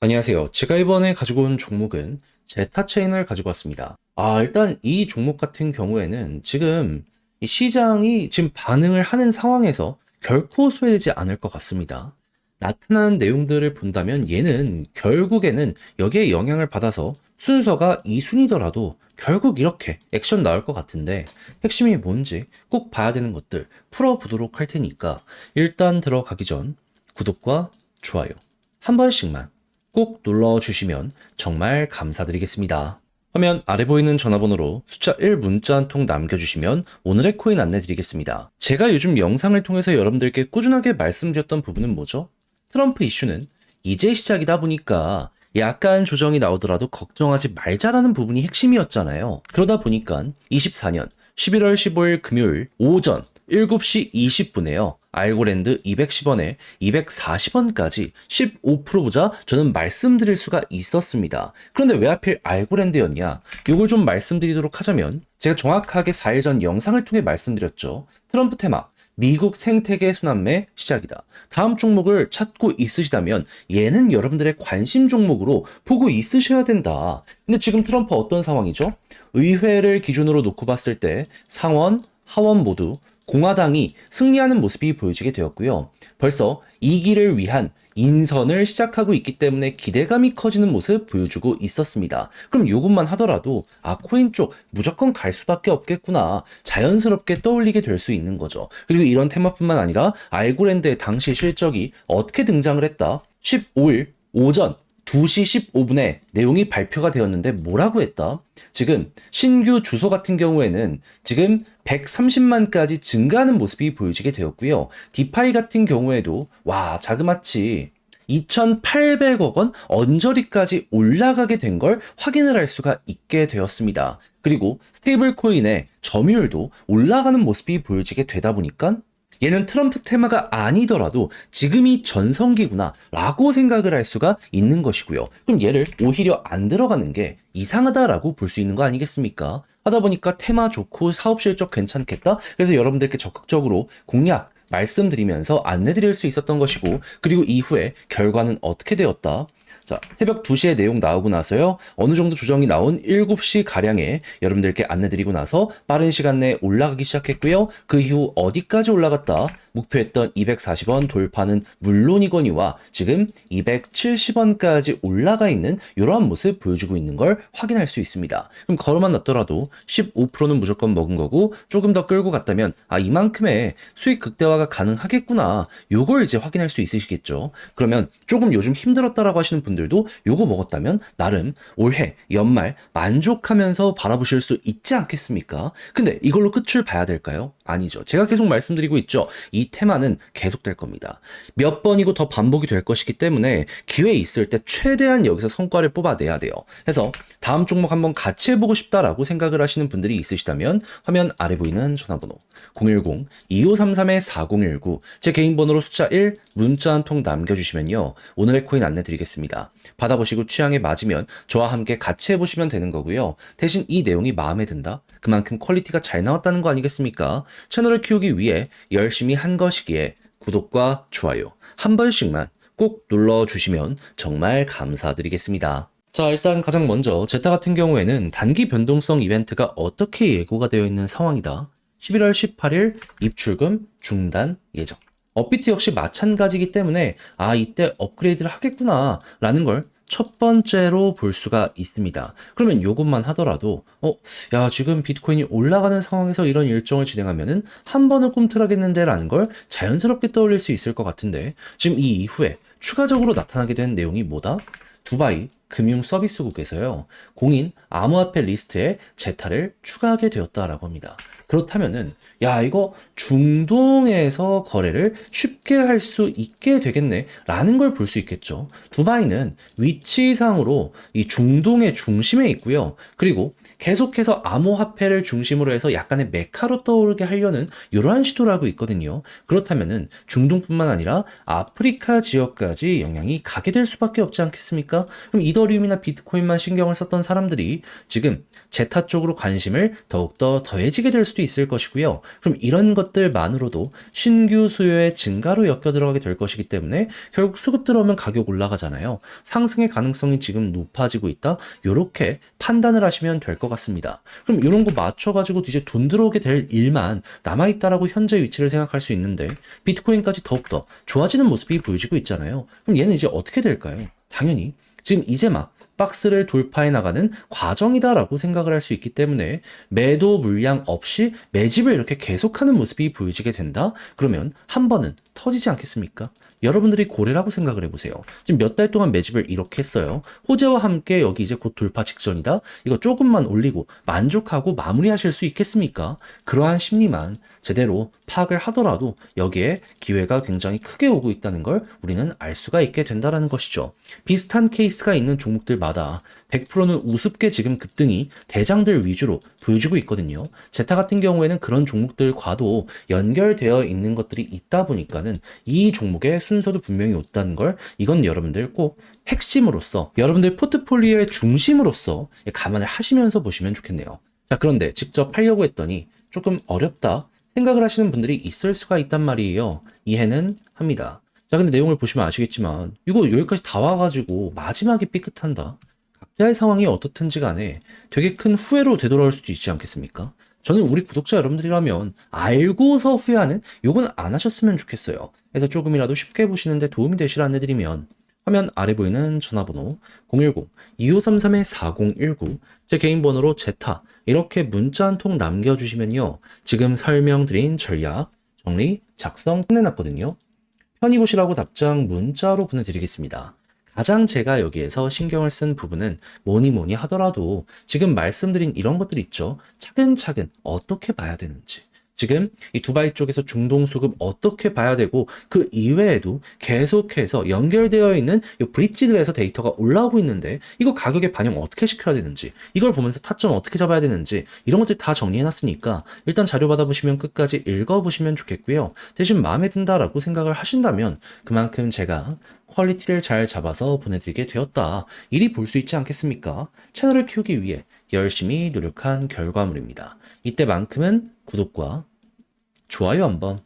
안녕하세요. 제가 이번에 가지고 온 종목은 제타 체인을 가지고 왔습니다. 일단 이 종목 같은 경우에는 지금 이 시장이 지금 반응을 하는 상황에서 결코 소외되지 않을 것 같습니다. 나타나는 내용들을 본다면 얘는 결국에는 여기에 영향을 받아서 순서가 2순위더라도 결국 이렇게 액션 나올 것 같은데 핵심이 뭔지 꼭 봐야 되는 것들 풀어보도록 할 테니까 일단 들어가기 전 구독과 좋아요 한 번씩만 꼭 눌러주시면 정말 감사드리겠습니다. 화면 아래 보이는 전화번호로 숫자 1 문자 한 통 남겨주시면 오늘의 코인 안내 드리겠습니다. 제가 요즘 영상을 통해서 여러분들께 꾸준하게 말씀드렸던 부분은 뭐죠? 트럼프 이슈는 이제 시작이다 보니까 약간 조정이 나오더라도 걱정하지 말자라는 부분이 핵심이었잖아요. 그러다 보니까 24년 11월 15일 금요일 오전 7시 20분에요. 알고랜드 210원에 240원까지 15%보자 저는 말씀드릴 수가 있었습니다. 그런데 왜 하필 알고랜드였냐? 이걸 좀 말씀드리도록 하자면 제가 정확하게 4일 전 영상을 통해 말씀드렸죠. 트럼프 테마 미국 생태계 순환매 시작이다. 다음 종목을 찾고 있으시다면 얘는 여러분들의 관심 종목으로 보고 있으셔야 된다. 근데 지금 트럼프 어떤 상황이죠? 의회를 기준으로 놓고 봤을 때 상원, 하원 모두 공화당이 승리하는 모습이 보여지게 되었고요. 벌써 이 길을 위한 인선을 시작하고 있기 때문에 기대감이 커지는 모습 보여주고 있었습니다. 그럼 이것만 하더라도 코인 쪽 무조건 갈 수밖에 없겠구나 자연스럽게 떠올리게 될 수 있는 거죠. 그리고 이런 테마뿐만 아니라 알고랜드의 당시 실적이 어떻게 등장을 했다? 15일 오전 2시 15분에 내용이 발표가 되었는데 뭐라고 했다? 지금 신규 주소 같은 경우에는 지금 130만까지 증가하는 모습이 보여지게 되었고요. 디파이 같은 경우에도 자그마치 2,800억 원 언저리까지 올라가게 된 걸 확인을 할 수가 있게 되었습니다. 그리고 스테이블 코인의 점유율도 올라가는 모습이 보여지게 되다 보니까 얘는 트럼프 테마가 아니더라도 지금이 전성기구나 라고 생각을 할 수가 있는 것이고요. 그럼 얘를 오히려 안 들어가는 게 이상하다라고 볼 수 있는 거 아니겠습니까? 하다 보니까 테마 좋고 사업 실적 괜찮겠다? 그래서 여러분들께 적극적으로 공략 말씀드리면서 안내드릴 수 있었던 것이고, 그리고 이후에 결과는 어떻게 되었다? 자, 새벽 2시에 내용 나오고 나서요. 어느 정도 조정이 나온 7시 가량에 여러분들께 안내드리고 나서 빠른 시간 내에 올라가기 시작했고요. 그 이후 어디까지 올라갔다? 목표했던 240원 돌파는 물론이거니와 지금 270원까지 올라가 있는 이러한 모습 보여주고 있는 걸 확인할 수 있습니다. 그럼 걸어만 놨더라도 15%는 무조건 먹은 거고 조금 더 끌고 갔다면 이만큼의 수익 극대화가 가능하겠구나. 요걸 이제 확인할 수 있으시겠죠. 그러면 조금 요즘 힘들었다라고 하시는 분들도 요거 먹었다면 나름 올해 연말 만족하면서 바라보실 수 있지 않겠습니까? 근데 이걸로 끝을 봐야 될까요? 아니죠. 제가 계속 말씀드리고 있죠. 이 테마는 계속될 겁니다. 몇 번이고 더 반복이 될 것이기 때문에 기회 있을 때 최대한 여기서 성과를 뽑아내야 돼요. 해서 다음 종목 한번 같이 해보고 싶다라고 생각을 하시는 분들이 있으시다면 화면 아래 보이는 전화번호 010-2533-4019 제 개인 번호로 숫자 1 문자 한 통 남겨주시면요. 오늘의 코인 안내 드리겠습니다. 받아보시고 취향에 맞으면 저와 함께 같이 해보시면 되는 거고요. 대신 이 내용이 마음에 든다? 그만큼 퀄리티가 잘 나왔다는 거 아니겠습니까? 채널을 키우기 위해 열심히 한 것이기에 구독과 좋아요 한 번씩만 꼭 눌러주시면 정말 감사드리겠습니다. 자, 일단 가장 먼저 제타 같은 경우에는 단기 변동성 이벤트가 어떻게 예고가 되어 있는 상황이다. 11월 18일 입출금 중단 예정. 업비트 역시 마찬가지이기 때문에 이때 업그레이드를 하겠구나 라는 걸 첫 번째로 볼 수가 있습니다. 그러면 요것만 하더라도 지금 비트코인이 올라가는 상황에서 이런 일정을 진행하면은 한 번은 꿈틀하겠는데 라는 걸 자연스럽게 떠올릴 수 있을 것 같은데, 지금 이 이후에 추가적으로 나타나게 된 내용이 뭐다? 두바이 금융 서비스국에서요, 공인 암호화폐 리스트에 제타를 추가하게 되었다라고 합니다. 그렇다면은 이거 중동에서 거래를 쉽게 할 수 있게 되겠네 라는 걸 볼 수 있겠죠. 두바이는 위치상으로 이 중동의 중심에 있고요. 그리고 계속해서 암호화폐를 중심으로 해서 약간의 메카로 떠오르게 하려는 이러한 시도를 하고 있거든요. 그렇다면은 중동뿐만 아니라 아프리카 지역까지 영향이 가게 될 수밖에 없지 않겠습니까? 그럼 이더리움이나 비트코인만 신경을 썼던 사람들이 지금 제타 쪽으로 관심을 더욱더 더해지게 될 수도 있을 것이고요. 그럼 이런 것들만으로도 신규 수요의 증가로 엮여 들어가게 될 것이기 때문에 결국 수급 들어오면 가격 올라가잖아요. 상승의 가능성이 지금 높아지고 있다. 요렇게 판단을 하시면 될 것 같습니다. 그럼 이런 거 맞춰가지고 이제 돈 들어오게 될 일만 남아있다라고 현재 위치를 생각할 수 있는데 비트코인까지 더욱더 좋아지는 모습이 보여지고 있잖아요. 그럼 얘는 이제 어떻게 될까요? 당연히 지금 이제 막 박스를 돌파해 나가는 과정이다라고 생각을 할 수 있기 때문에 매도 물량 없이 매집을 이렇게 계속하는 모습이 보여지게 된다? 그러면 한 번은 터지지 않겠습니까? 여러분들이 고래라고 생각을 해보세요. 지금 몇 달 동안 매집을 이렇게 했어요. 호재와 함께 여기 이제 곧 돌파 직전이다? 이거 조금만 올리고 만족하고 마무리하실 수 있겠습니까? 그러한 심리만 제대로 파악을 하더라도 여기에 기회가 굉장히 크게 오고 있다는 걸 우리는 알 수가 있게 된다는 것이죠. 비슷한 케이스가 있는 종목들마다 100%는 우습게 지금 급등이 대장들 위주로 보여주고 있거든요. 제타 같은 경우에는 그런 종목들과도 연결되어 있는 것들이 있다 보니까는 이 종목의 순서도 분명히 없다는 걸 이건 여러분들 꼭 핵심으로서 여러분들 포트폴리오의 중심으로서 감안을 하시면서 보시면 좋겠네요. 자, 그런데 직접 하려고 했더니 조금 어렵다 생각을 하시는 분들이 있을 수가 있단 말이에요. 이해는 합니다. 자, 근데 내용을 보시면 아시겠지만 이거 여기까지 다 와가지고 마지막에 삐끗한다. 각자의 상황이 어떻든지 간에 되게 큰 후회로 되돌아올 수도 있지 않겠습니까? 저는 우리 구독자 여러분들이라면 알고서 후회하는 요건 안 하셨으면 좋겠어요. 그래서 조금이라도 쉽게 보시는데 도움이 되시라 안내드리면 화면 아래 보이는 전화번호 010-2533-4019 제 개인 번호로 제타 이렇게 문자 한 통 남겨주시면요. 지금 설명드린 전략 정리 작성 끝내놨거든요. 편히 보시라고 답장 문자로 보내드리겠습니다. 가장 제가 여기에서 신경을 쓴 부분은 뭐니 하더라도 지금 말씀드린 이런 것들 있죠. 차근차근 어떻게 봐야 되는지. 지금 이 두바이 쪽에서 중동 수급 어떻게 봐야 되고 그 이외에도 계속해서 연결되어 있는 이 브릿지들에서 데이터가 올라오고 있는데 이거 가격에 반영 어떻게 시켜야 되는지 이걸 보면서 타점 어떻게 잡아야 되는지 이런 것들 다 정리해놨으니까 일단 자료 받아보시면 끝까지 읽어보시면 좋겠고요. 대신 마음에 든다라고 생각을 하신다면 그만큼 제가 퀄리티를 잘 잡아서 보내드리게 되었다. 이리 볼 수 있지 않겠습니까? 채널을 키우기 위해 열심히 노력한 결과물입니다. 이때만큼은 구독과 좋아요 한번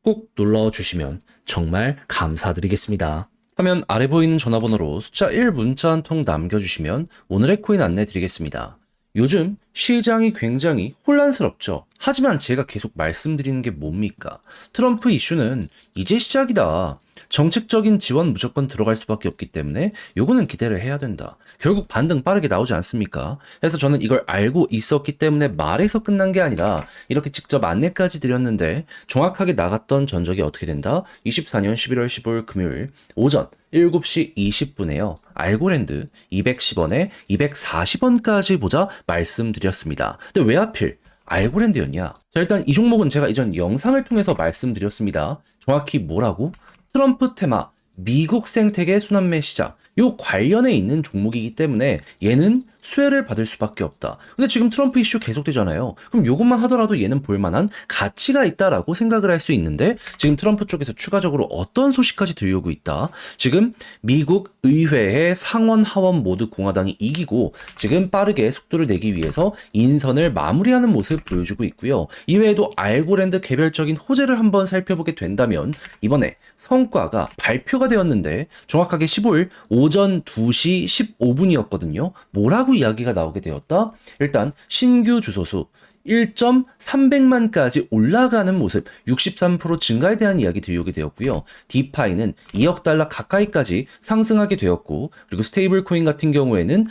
꼭 눌러주시면 정말 감사드리겠습니다. 화면 아래 보이는 전화번호로 숫자 1 문자 한 통 남겨주시면 오늘의 코인 안내 드리겠습니다. 요즘 시장이 굉장히 혼란스럽죠. 하지만 제가 계속 말씀드리는 게 뭡니까? 트럼프 이슈는 이제 시작이다. 정책적인 지원 무조건 들어갈 수밖에 없기 때문에 요거는 기대를 해야 된다. 결국 반등 빠르게 나오지 않습니까? 그래서 저는 이걸 알고 있었기 때문에 말에서 끝난 게 아니라 이렇게 직접 안내까지 드렸는데 정확하게 나갔던 전적이 어떻게 된다? 24년 11월 15일 금요일 오전 7시 20분에요. 알고랜드 210원에 240원까지 보자 말씀드렸습니다. 근데 왜 하필 알고랜드였냐? 자, 일단 이 종목은 제가 이전 영상을 통해서 말씀드렸습니다. 정확히 뭐라고? 트럼프 테마, 미국 생태계 순환매 시작 요 관련에 있는 종목이기 때문에 얘는 수혜를 받을 수밖에 없다. 근데 지금 트럼프 이슈 계속되잖아요. 그럼 요것만 하더라도 얘는 볼만한 가치가 있다라고 생각을 할 수 있는데 지금 트럼프 쪽에서 추가적으로 어떤 소식까지 들려오고 있다. 지금 미국 의회의 상원 하원 모두 공화당이 이기고 지금 빠르게 속도를 내기 위해서 인선을 마무리하는 모습 보여주고 있고요. 이외에도 알고랜드 개별적인 호재를 한번 살펴보게 된다면 이번에 성과가 발표가 되었는데 정확하게 15일 오전 2시 15분이었거든요. 뭐라고 이야기가 나오게 되었다? 일단 신규 주소수 1.300만까지 올라가는 모습 63% 증가에 대한 이야기 들려오게 되었고요. 디파이는 2억 달러 가까이까지 상승하게 되었고 그리고 스테이블 코인 같은 경우에는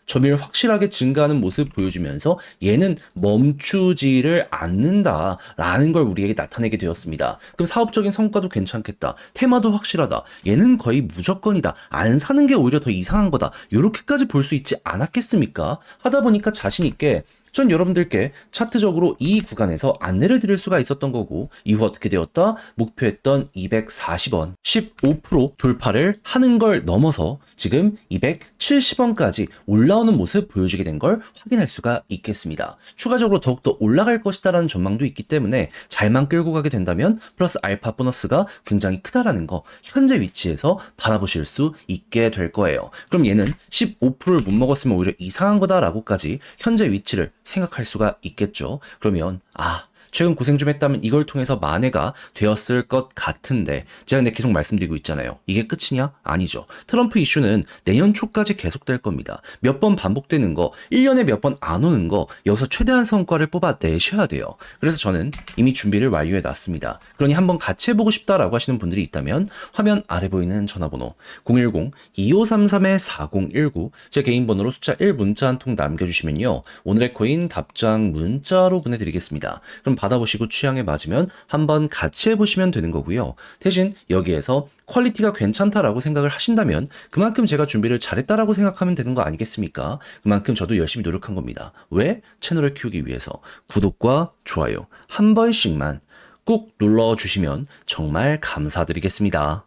점유율 확실하게 증가하는 모습 보여주면서 얘는 멈추지를 않는다라는 걸 우리에게 나타내게 되었습니다. 그럼 사업적인 성과도 괜찮겠다. 테마도 확실하다. 얘는 거의 무조건이다. 안 사는 게 오히려 더 이상한 거다. 이렇게까지 볼 수 있지 않았겠습니까? 하다 보니까 자신 있게 전 여러분들께 차트적으로 이 구간에서 안내를 드릴 수가 있었던 거고 이후 어떻게 되었다? 목표했던 240원 15% 돌파를 하는 걸 넘어서 지금 270원까지 올라오는 모습 보여주게 된 걸 확인할 수가 있겠습니다. 추가적으로 더욱더 올라갈 것이다라는 전망도 있기 때문에 잘만 끌고 가게 된다면 플러스 알파 보너스가 굉장히 크다라는 거 현재 위치에서 바라보실 수 있게 될 거예요. 그럼 얘는 15%를 못 먹었으면 오히려 이상한 거다라고까지 현재 위치를 생각할 수가 있겠죠. 그러면 최근 고생 좀 했다면 이걸 통해서 만회가 되었을 것 같은데 제가 근데 계속 말씀드리고 있잖아요. 이게 끝이냐? 아니죠. 트럼프 이슈는 내년 초까지 계속될 겁니다. 몇 번 반복되는 거, 1년에 몇 번 안 오는 거 여기서 최대한 성과를 뽑아내셔야 돼요. 그래서 저는 이미 준비를 완료해 놨습니다. 그러니 한번 같이 해보고 싶다라고 하시는 분들이 있다면 화면 아래 보이는 전화번호 010-2533-4019 제 개인 번호로 숫자 1 문자 한 통 남겨주시면요. 오늘의 코인 답장 문자로 보내드리겠습니다. 그럼 받아보시고 취향에 맞으면 한번 같이 해보시면 되는 거고요. 대신 여기에서 퀄리티가 괜찮다라고 생각을 하신다면 그만큼 제가 준비를 잘했다라고 생각하면 되는 거 아니겠습니까? 그만큼 저도 열심히 노력한 겁니다. 왜? 채널을 키우기 위해서. 구독과 좋아요 한 번씩만 꾹 눌러주시면 정말 감사드리겠습니다.